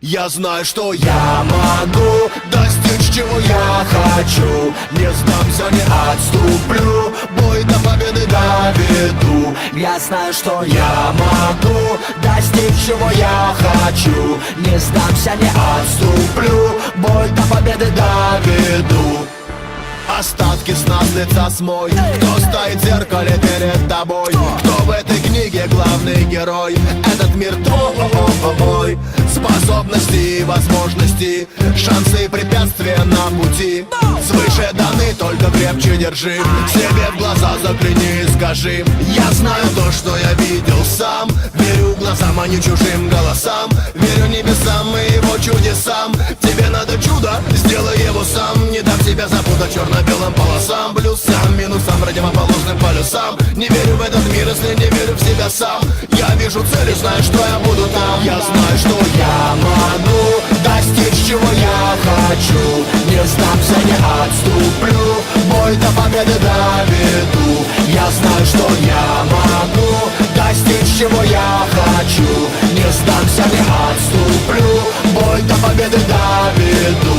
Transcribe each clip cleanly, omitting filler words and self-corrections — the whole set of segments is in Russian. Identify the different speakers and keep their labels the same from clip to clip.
Speaker 1: Я знаю, что я могу достичь, чего я хочу. Не сдамся, не отступлю, бой до победы доведу. Я знаю, что я могу достичь, чего я хочу. Не сдамся, не отступлю, бой до победы доведу. Остатки сна с лица смой. Кто стоит в зеркале перед тобой? Кто в этой книге главный герой? Этот мир твой. Способности и возможности, шансы и препятствия на пути свыше даны, только крепче держи. Себе в глаза загляни и скажи: я знаю то, что я видел сам. Верю глазам, а не чужим голосам. Верю небесам и его чудесам. Тебе надо чудо, сделай его сам. Не дам тебя запутать черно-белым полосам, плюсам, минусам, противоположным полюсам. Не верю в этот мир, если не верю в себя сам. Я вижу цель и знаю, что я буду там. Я знаю, что я могу достичь, чего я хочу. Не сдамся, не отступлю, бой до победы доведу. Я знаю, что я могу достичь, чего я хочу. Не сдамся, не отступлю, бой до победы доведу.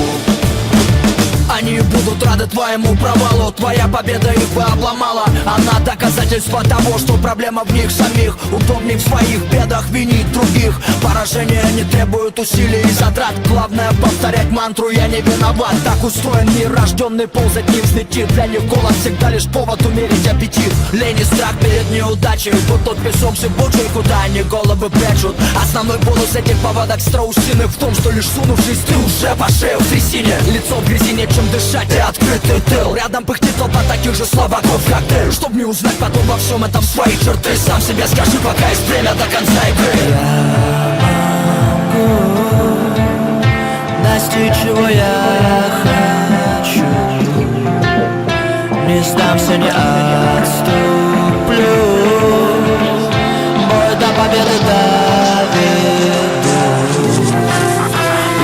Speaker 1: Они будут рады твоему провалу. Твоя победа их бы обломала. Она доказательство того, что проблема в них самих. Удобней в своих бедах винить других. Поражения не требуют усилий и затрат. Главное повторять мантру: я не виноват. Так устроен мир, рожденный ползать не взлетит. Для них голод всегда лишь повод умерить аппетит. Лень и страх перед неудачей, вот тот песок зыбучий, куда они головы прячут. Основной бонус этих поводок страусиных в том, что лишь сунувшись, ты уже по шею в трясине. Лицо в грязи, нечем дышать и открытый тыл. Рядом пыхтит толпа таких же слабаков, как ты. Чтоб не узнать потом во всем этом свои черты, сам себе скажи, пока есть время до конца игры.
Speaker 2: Я могу достичь, чего я хочу. Не сдамся, не отступлю, бой до победы доведу.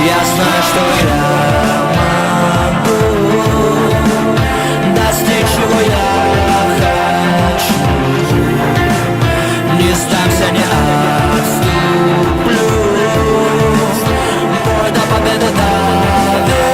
Speaker 2: Я знаю, что я чего я хочу. Не сдамся, не отступлю, бой до победы доведу.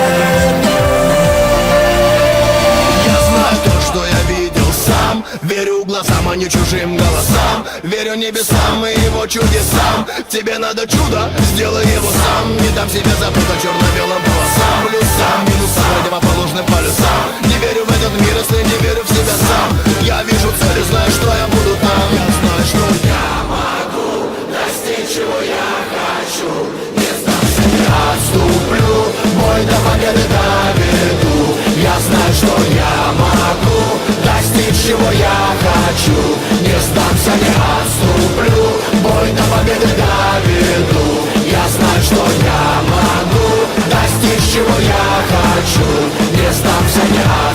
Speaker 1: Я знаю то, что я видел сам. Верю глазам, а не чужим голосам. Верю небесам и его чудесам. Тебе надо чудо, сделай его сам. Не дам себе запутать черно-белым полосам, плюсам, минусам, противоположным полюсам. Не верю в этот мир, если не верю в себя сам. Я вижу цель и знаю, что я буду там. Я знаю, что я могу достичь, чего я хочу. Не сдамся, не отступлю, бой до победы доведу. Я знаю, что я могу достичь, чего я хочу. Не сдамся, не отступлю, бой до победы доведу. Я знаю, что я могу достичь, чего я хочу. Не сдамся, не отступлю.